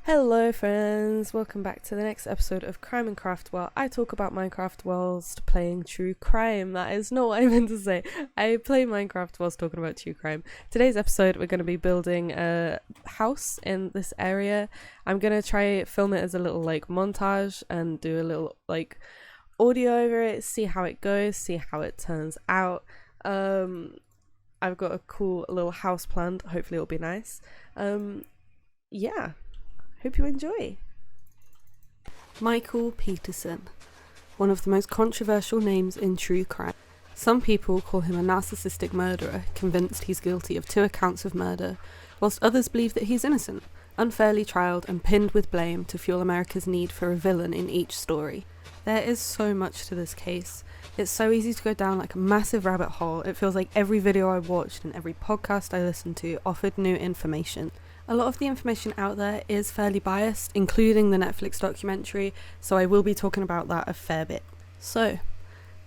Hello friends, welcome back to the next episode of Crime and Craft, where I talk about Minecraft whilst playing true crime. That is not what I meant to say. I play Minecraft whilst talking about true crime. Today's episode we're going to be building a house in this area. I'm going to try film it as a little montage and do a little audio over it, see how it goes, see how it turns out. I've got a cool little house planned, hopefully it'll be nice. Yeah. Hope you enjoy. Michael Peterson, one of the most controversial names in true crime. Some people call him a narcissistic murderer, convinced he's guilty of 2 accounts of murder, whilst others believe that he's innocent, unfairly trialed and pinned with blame to fuel America's need for a villain in each story. There is so much to this case. It's so easy to go down like a massive rabbit hole. It feels like every video I watched and every podcast I listened to offered new information. A lot of the information out there is fairly biased, including the Netflix documentary, so I will be talking about that a fair bit. So,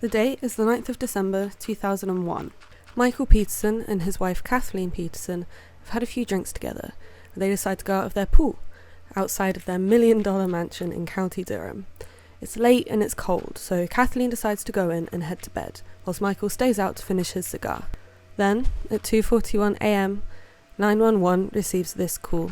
the date is the 9th of December 2001. Michael Peterson and his wife Kathleen Peterson have had a few drinks together, and they decide to go out of their pool, outside of their $1 million mansion in County Durham. It's late and it's cold, so Kathleen decides to go in and head to bed, whilst Michael stays out to finish his cigar. Then, at 2:41 a.m, 911 receives this call.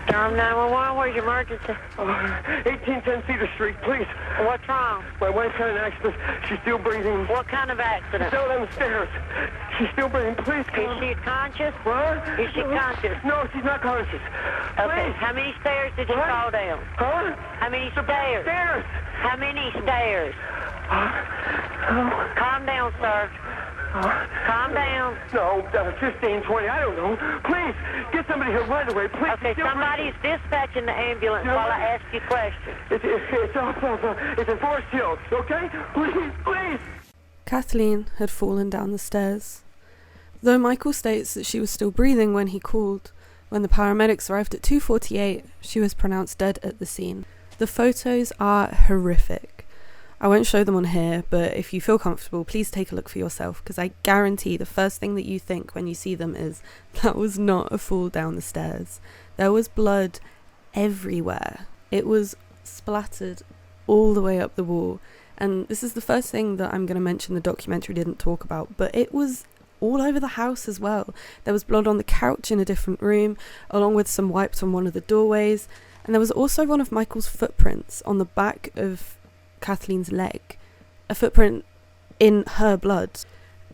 Durham 911, where's your emergency? 1810 Cedar Street, please. What's wrong? My wife had an accident. She's still breathing. What kind of accident? Still down the stairs. She's still breathing. Please come. Is she conscious? What? Is she conscious? No, she's not conscious. Okay, Please. how many stairs did you What? fall down? Huh? How many stairs? Stairs. How many stairs? Calm down, sir. Calm down. No, 15, 20, I don't know. Please, get somebody here right away, please. Okay, Still somebody's dispatching the ambulance You know while I what? ask you questions. It's in Forest Hills, okay? Please, please. Kathleen had fallen down the stairs. Though Michael states that she was still breathing when he called, when the paramedics arrived at 2:48, she was pronounced dead at the scene. The photos are horrific. I won't show them on here, but if you feel comfortable, please take a look for yourself, because I guarantee the first thing that you think when you see them is, that was not a fall down the stairs. There was blood everywhere. It was splattered all the way up the wall. And this is the first thing that I'm going to mention the documentary didn't talk about, but it was all over the house as well. There was blood on the couch in a different room, along with some wipes on one of the doorways. And there was also one of Michael's footprints on the back of Kathleen's leg, a footprint in her blood.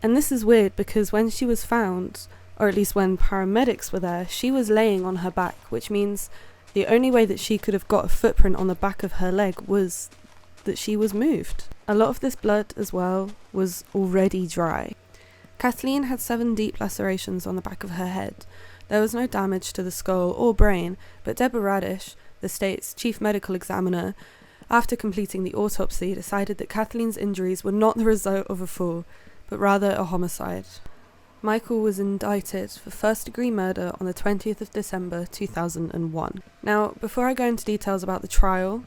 And this is weird because when she was found, or at least when paramedics were there, she was laying on her back, which means the only way that she could have got a footprint on the back of her leg was that she was moved. A lot of this blood as well was already dry. Kathleen had 7 deep lacerations on the back of her head. There was no damage to the skull or brain, but Deborah Radish, the state's chief medical examiner, after completing the autopsy, decided that Kathleen's injuries were not the result of a fall, but rather a homicide. Michael was indicted for first-degree murder on the 20th of December 2001. Now, before I go into details about the trial,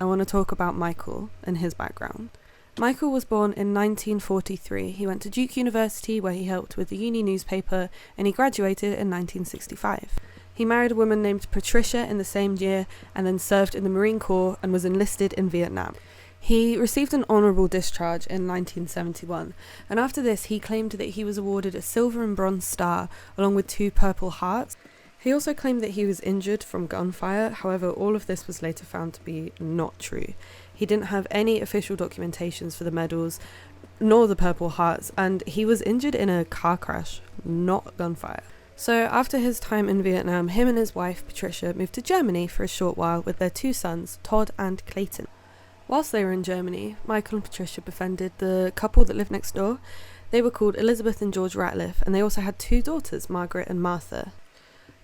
I want to talk about Michael and his background. Michael was born in 1943. He went to Duke University, where he helped with the uni newspaper, and he graduated in 1965. He married a woman named Patricia in the same year and then served in the Marine Corps and was enlisted in Vietnam. He received an honourable discharge in 1971, and after this he claimed that he was awarded a Silver and Bronze Star along with 2 Purple Hearts. He also claimed that he was injured from gunfire. However, all of this was later found to be not true. He didn't have any official documentations for the medals nor the Purple Hearts, and he was injured in a car crash, not gunfire. So after his time in Vietnam, him and his wife Patricia moved to Germany for a short while with their 2 sons, Todd and Clayton. Whilst they were in Germany, Michael and Patricia befriended the couple that lived next door. They were called Elizabeth and George Ratliff, and they also had 2 daughters, Margaret and Martha.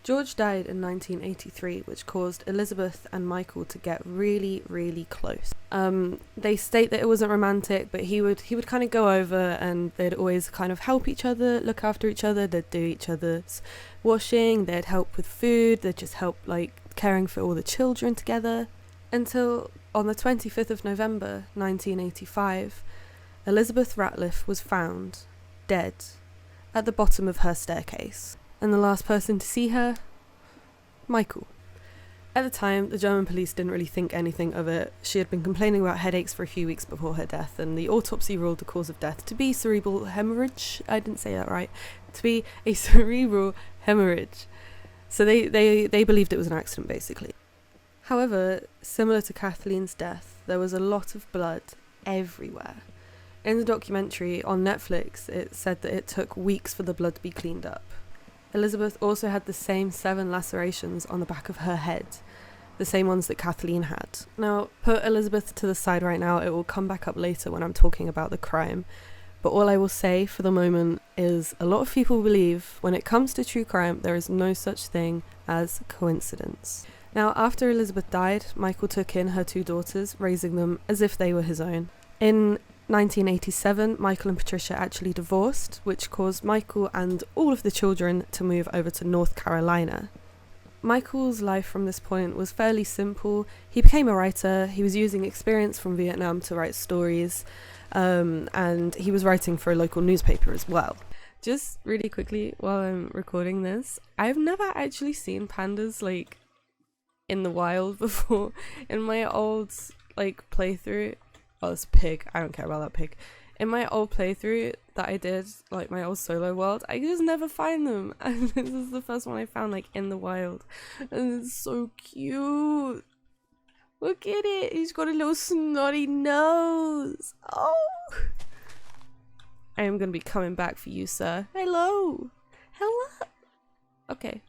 George died in 1983, which caused Elizabeth and Michael to get really, really close. They state that it wasn't romantic, but he would kind of go over and they'd always kind of help each other, look after each other, they'd do each other's washing, they'd help with food, they'd just help caring for all the children together. Until on the 25th of November 1985, Elizabeth Ratliff was found dead at the bottom of her staircase. And the last person to see her, Michael. At the time, the German police didn't really think anything of it. She had been complaining about headaches for a few weeks before her death, and the autopsy ruled the cause of death to be cerebral hemorrhage. I didn't say that right. To be a cerebral hemorrhage. So they believed it was an accident, basically. However, similar to Kathleen's death, there was a lot of blood everywhere. In the documentary on Netflix, it said that it took weeks for the blood to be cleaned up. Elizabeth also had the same 7 lacerations on the back of her head, the same ones that Kathleen had. Now, put Elizabeth to the side right now, it will come back up later when I'm talking about the crime. But all I will say for the moment is a lot of people believe when it comes to true crime, there is no such thing as coincidence. Now, after Elizabeth died, Michael took in her 2 daughters, raising them as if they were his own. In 1987, Michael and Patricia actually divorced, which caused Michael and all of the children to move over to North Carolina. Michael's life from this point was fairly simple. He became a writer, he was using experience from Vietnam to write stories, and he was writing for a local newspaper as well. Just really quickly, while I'm recording this, I've never actually seen pandas, like, in the wild before. In my old, like, playthrough, oh, it's a pig, I don't care about that pig. In my old playthrough that I did, like my old solo world, I just never find them. And this is the first one I found, like, in the wild. And it's so cute. Look at it. He's got a little snotty nose. Oh. I am going to be coming back for you, sir. Hello. Hello. Okay.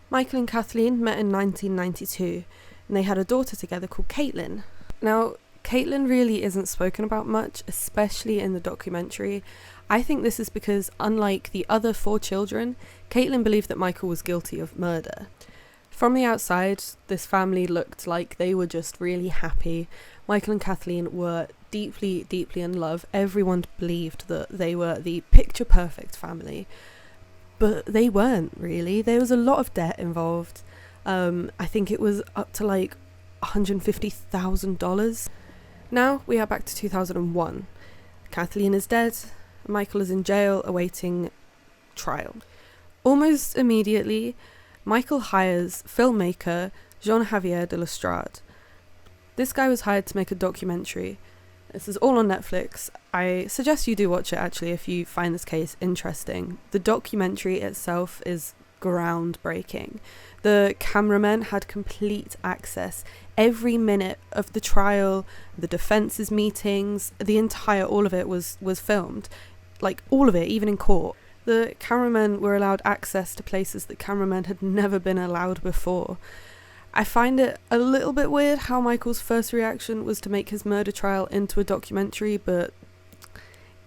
Michael and Kathleen met in 1992, and they had a daughter together called Caitlin. Now, Caitlin really isn't spoken about much, especially in the documentary. I think this is because, unlike the other 4 children, Caitlin believed that Michael was guilty of murder. From the outside, this family looked like they were just really happy. Michael and Kathleen were deeply, deeply in love. Everyone believed that they were the picture-perfect family. But they weren't, really. There was a lot of debt involved. I think it was up to, like, $150,000. Now we are back to 2001. Kathleen is dead. Michael is in jail awaiting trial. Almost immediately, Michael hires filmmaker Jean-Javier de Lestrade. This guy was hired to make a documentary. This is all on Netflix. I suggest you do watch it, actually, if you find this case interesting. The documentary itself is groundbreaking. The cameramen had complete access every minute of the trial, the defence's meetings, all of it was filmed. Like, all of it, even in court. The cameramen were allowed access to places that cameramen had never been allowed before. I find it a little bit weird how Michael's first reaction was to make his murder trial into a documentary, but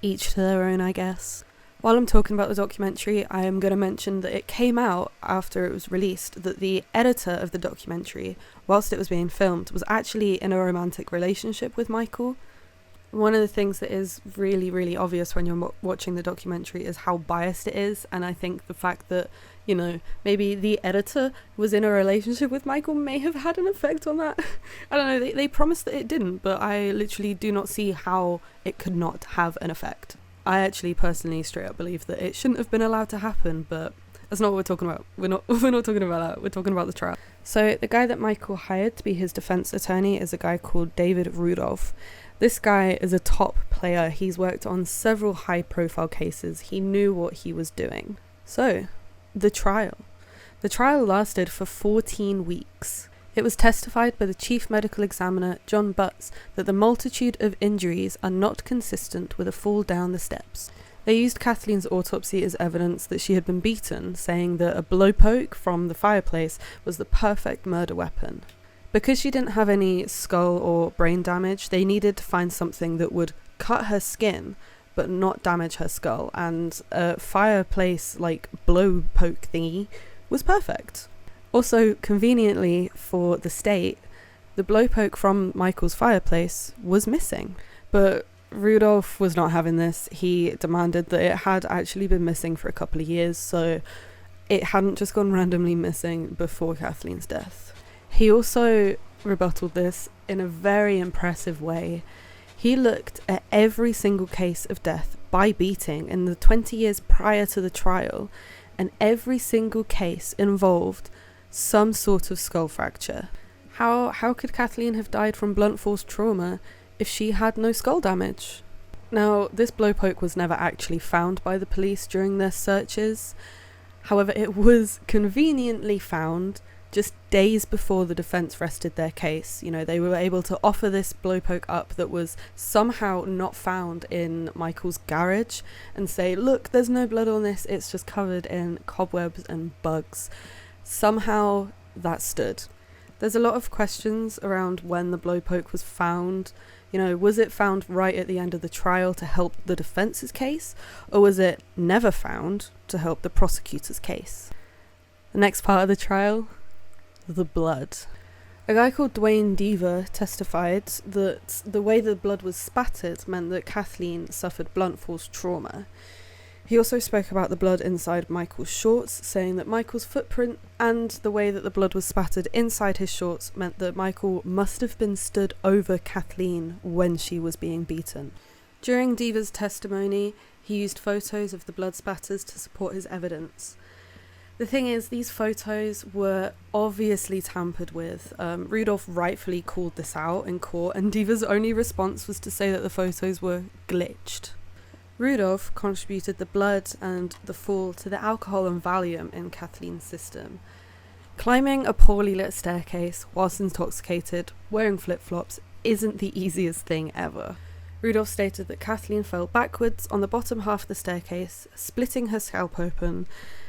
each to their own, I guess. While I'm talking about the documentary, I am going to mention that it came out after it was released that the editor of the documentary, whilst it was being filmed, was actually in a romantic relationship with Michael. One of the things that is really, really obvious when you're watching the documentary is how biased it is, and I think the fact that, you know, maybe the editor was in a relationship with Michael may have had an effect on that. I don't know, they promised that it didn't, but I literally do not see how it could not have an effect. I actually personally straight up believe that it shouldn't have been allowed to happen, but that's not what we're talking about. We're not talking about that. We're talking about the trial. So the guy that Michael hired to be his defense attorney is a guy called David Rudolph. This guy is a top player. He's worked on several high-profile cases. He knew what he was doing. So, the trial. The trial lasted for 14 weeks. It was testified by the chief medical examiner, John Butts, that the multitude of injuries are not consistent with a fall down the steps. They used Kathleen's autopsy as evidence that she had been beaten, saying that a blowpoke from the fireplace was the perfect murder weapon. Because she didn't have any skull or brain damage, they needed to find something that would cut her skin but not damage her skull, and a fireplace like blowpoke thingy was perfect. Also, conveniently for the state, the blowpoke from Michael's fireplace was missing. But Rudolph was not having this. He demanded that it had actually been missing for a couple of years, so it hadn't just gone randomly missing before Kathleen's death. He also rebutted this in a very impressive way. He looked at every single case of death by beating in the 20 years prior to the trial, and every single case involved some sort of skull fracture. How could Kathleen have died from blunt force trauma if she had no skull damage? Now, this blowpoke was never actually found by the police during their searches. However, it was conveniently found just days before the defense rested their case. You know, they were able to offer this blowpoke up that was somehow not found in Michael's garage and say, look, there's no blood on this, it's just covered in cobwebs and bugs. Somehow that stood. There's a lot of questions around when the blowpoke was found. You know, was it found right at the end of the trial to help the defense's case, or was it never found to help the prosecutor's case? The next part of the trial, the blood. A guy called Dwayne Deaver testified that the way the blood was spattered meant that Kathleen suffered blunt force trauma. He also spoke about the blood inside Michael's shorts, saying that Michael's footprint and the way that the blood was spattered inside his shorts meant that Michael must have been stood over Kathleen when she was being beaten. During Deaver's testimony, he used photos of the blood spatters to support his evidence. The thing is, these photos were obviously tampered with. Rudolph rightfully called this out in court, and Deaver's only response was to say that the photos were glitched. Rudolph contributed the blood and the fall to the alcohol and Valium in Kathleen's system. Climbing a poorly lit staircase whilst intoxicated, wearing flip-flops, isn't the easiest thing ever. Rudolph stated that Kathleen fell backwards on the bottom half of the staircase, splitting her scalp open.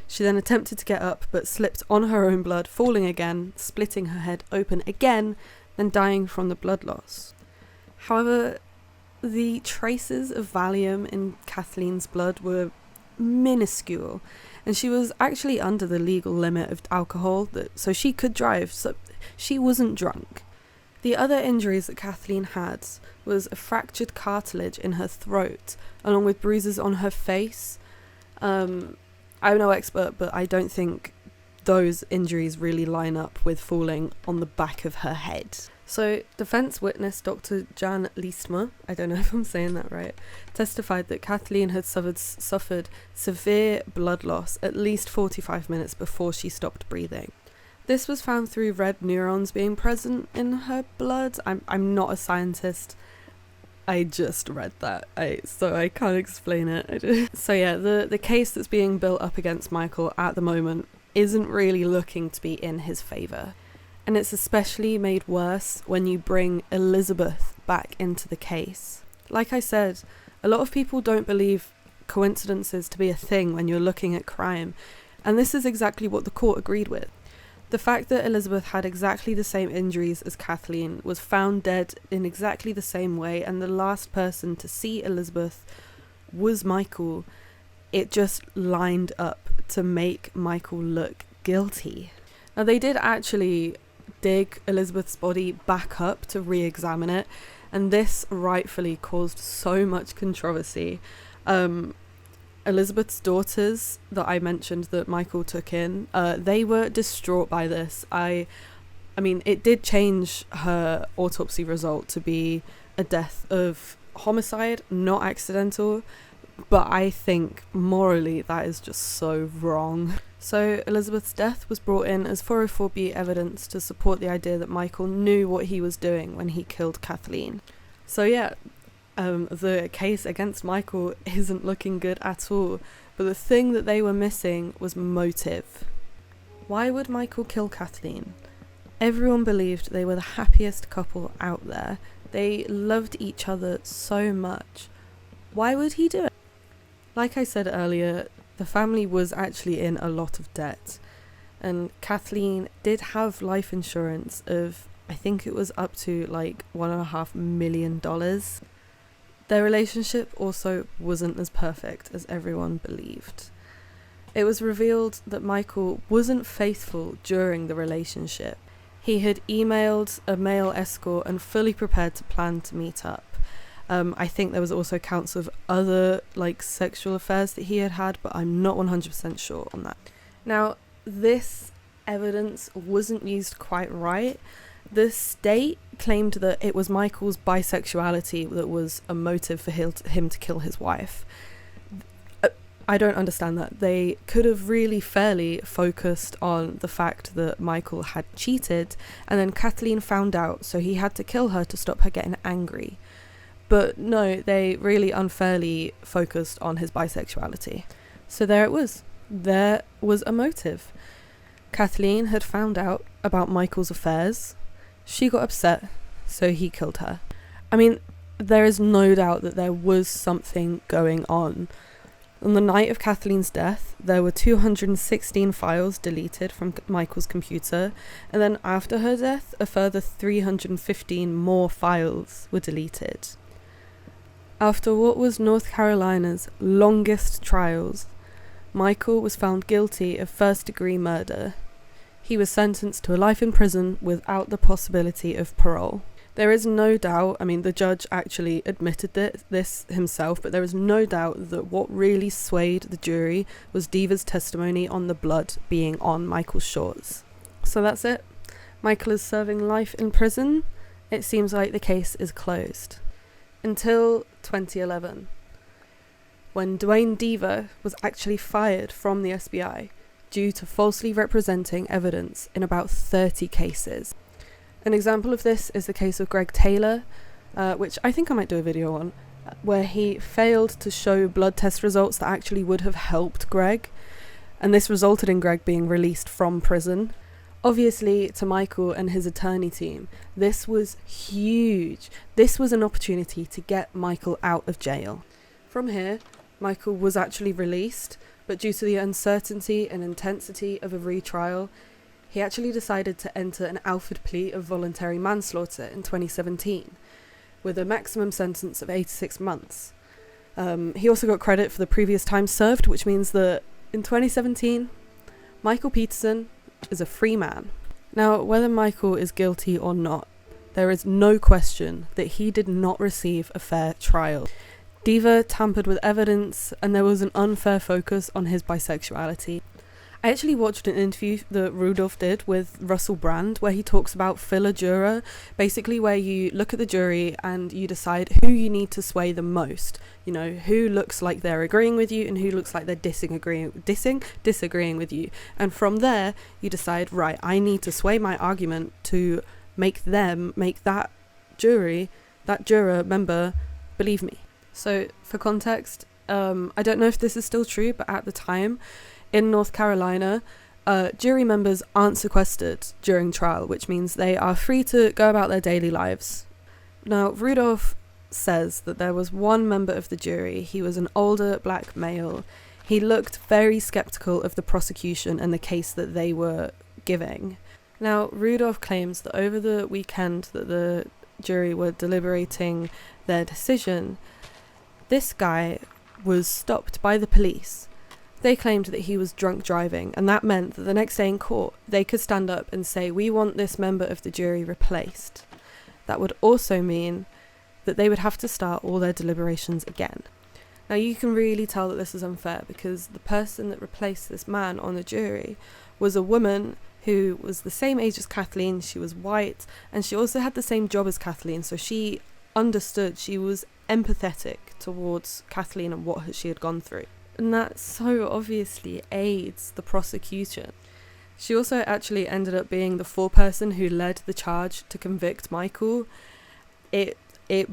She then attempted to get up, but slipped on her own blood, falling again, splitting her head open again, then dying from the blood loss. However, the traces of Valium in Kathleen's blood were minuscule, and she was actually under the legal limit of alcohol, so she could drive, so she wasn't drunk. The other injuries that Kathleen had was a fractured cartilage in her throat, along with bruises on her face. I'm no expert, but I don't think those injuries really line up with falling on the back of her head. So, defense witness Dr. Jan Liestmer, I don't know if I'm saying that right, testified that Kathleen had suffered severe blood loss at least 45 minutes before she stopped breathing. This was found through red neurons being present in her blood. I'm not a scientist. I just read that, so I can't explain it. So yeah, the case that's being built up against Michael at the moment isn't really looking to be in his favour. And it's especially made worse when you bring Elizabeth back into the case. Like I said, a lot of people don't believe coincidences to be a thing when you're looking at crime, and this is exactly what the court agreed with. The fact that Elizabeth had exactly the same injuries as Kathleen, was found dead in exactly the same way, and the last person to see Elizabeth was Michael, it just lined up to make Michael look guilty. Now, they did actually dig Elizabeth's body back up to re-examine it, and this rightfully caused so much controversy. Elizabeth's daughters that I mentioned that Michael took in, they were distraught by this. I mean, it did change her autopsy result to be a death of homicide, not accidental, but I think morally that is just so wrong. So Elizabeth's death was brought in as 404B evidence to support the idea that Michael knew what he was doing when he killed Kathleen. So yeah, the case against Michael isn't looking good at all, but the thing that they were missing was motive. Why would Michael kill Kathleen? Everyone believed they were the happiest couple out there. They loved each other so much. Why would he do it? Like I said earlier, the family was actually in a lot of debt, and Kathleen did have life insurance of, I think it was up to like $1.5 million. Their relationship also wasn't as perfect as everyone believed. It was revealed that Michael wasn't faithful during the relationship. He had emailed a male escort and fully prepared to plan to meet up. I think there was also counts of other sexual affairs that he had, but I'm not 100% sure on that. Now, this evidence wasn't used quite right. The state claimed that it was Michael's bisexuality that was a motive for him to kill his wife. I don't understand that. They could have really fairly focused on the fact that Michael had cheated, and then Kathleen found out, so he had to kill her to stop her getting angry. But no, they really unfairly focused on his bisexuality. So there it was. There was a motive. Kathleen had found out about Michael's affairs. She got upset, so he killed her. I mean, there is no doubt that there was something going on. On the night of Kathleen's death, there were 216 files deleted from Michael's computer, and then after her death, a further 315 more files were deleted. After what was North Carolina's longest trials, Michael was found guilty of first-degree murder. He was sentenced to a life in prison without the possibility of parole. There is no doubt, I mean, the judge actually admitted this himself, but there is no doubt that what really swayed the jury was Diva's testimony on the blood being on Michael's shorts. So that's it. Michael is serving life in prison. It seems like the case is closed. Until 2011, when Dwayne Diva was actually fired from the FBI due to falsely representing evidence in about 30 cases. An example of this is the case of Greg Taylor, which I think I might do a video on, where he failed to show blood test results that actually would have helped Greg, and this resulted in Greg being released from prison. Obviously, to Michael and his attorney team, this was huge. This was an opportunity to get Michael out of jail. From here, Michael was actually released, but due to the uncertainty and intensity of a retrial, he actually decided to enter an Alford plea of voluntary manslaughter in 2017, with a maximum sentence of 86 months. He also got credit for the previous time served, which means that in 2017, Michael Peterson is a free man. Now, whether Michael is guilty or not, there is no question that he did not receive a fair trial. Diva tampered with evidence, and there was an unfair focus on his bisexuality. I actually watched an interview that Rudolph did with Russell Brand where he talks about filler juror, basically where you look at the jury and you decide who you need to sway the most. You know, who looks like they're agreeing with you and who looks like they're disagreeing with you. And from there, you decide, right, I need to sway my argument to make that juror member believe me. So for context, I don't know if this is still true, but at the time, in North Carolina, jury members aren't sequestered during trial, which means they are free to go about their daily lives. Now, Rudolph says that there was one member of the jury. He was an older black male. He looked very skeptical of the prosecution and the case that they were giving. Now, Rudolph claims that over the weekend that the jury were deliberating their decision, this guy was stopped by the police. They claimed that he was drunk driving, and that meant that the next day in court, they could stand up and say, we want this member of the jury replaced. That would also mean that they would have to start all their deliberations again. Now, you can really tell that this is unfair because the person that replaced this man on the jury was a woman who was the same age as Kathleen. She was white, and she also had the same job as Kathleen, so she understood, she was empathetic towards Kathleen and what she had gone through. And that so obviously aids the prosecution. She also actually ended up being the foreperson who led the charge to convict Michael. It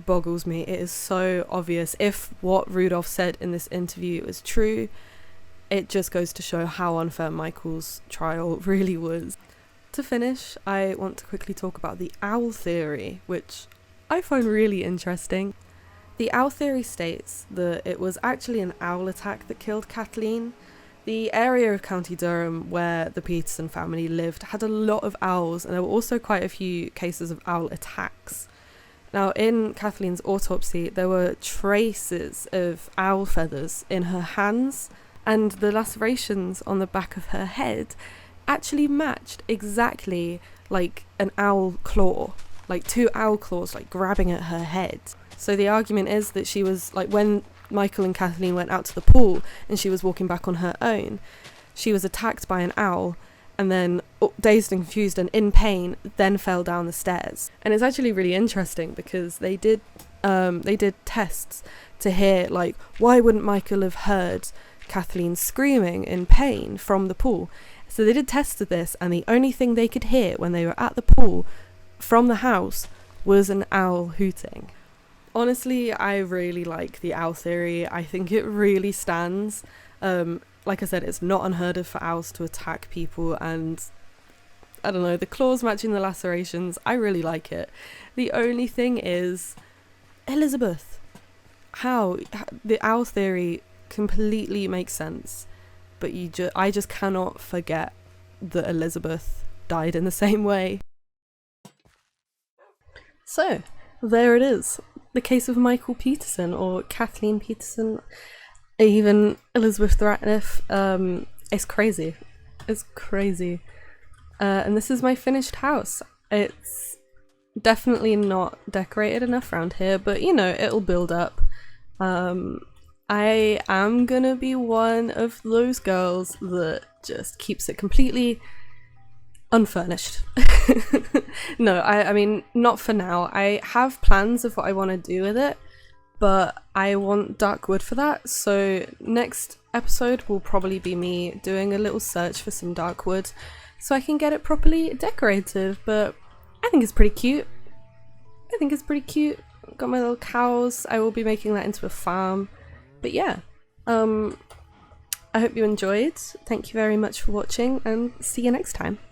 boggles me. It is so obvious. If what Rudolph said in this interview is true, it just goes to show how unfair Michael's trial really was. To finish, I want to quickly talk about the owl theory, which I find really interesting. The owl theory states that it was actually an owl attack that killed Kathleen. The area of County Durham where the Peterson family lived had a lot of owls, and there were also quite a few cases of owl attacks. Now, in Kathleen's autopsy, there were traces of owl feathers in her hands, and the lacerations on the back of her head actually matched exactly like an owl claw, like two owl claws like grabbing at her head. So the argument is that she was, like, when Michael and Kathleen went out to the pool and she was walking back on her own, she was attacked by an owl and then, dazed and confused and in pain, then fell down the stairs. And it's actually really interesting because they did tests to hear, like, why wouldn't Michael have heard Kathleen screaming in pain from the pool. So they did test of this, and the only thing they could hear when they were at the pool from the house was an owl hooting. Honestly, I really like the owl theory. I think it really stands. Like I said, it's not unheard of for owls to attack people, and I don't know, the claws matching the lacerations, I really like it. The only thing is, Elizabeth. How? The owl theory completely makes sense, but I just cannot forget that Elizabeth died in the same way. So, there it is. The case of Michael Peterson, or Kathleen Peterson, even Elizabeth Ratliff. It's crazy. It's crazy. And this is my finished house. It's definitely not decorated enough around here, but you know, it'll build up. I am gonna be one of those girls that just keeps it completely unfurnished. No, I mean, not for now. I have plans of what I want to do with it, but I want dark wood for that. So next episode will probably be me doing a little search for some dark wood so I can get it properly decorated. But I think it's pretty cute. Got my little cows. I will be making that into a farm. But yeah, I hope you enjoyed. Thank you very much for watching, and see you next time.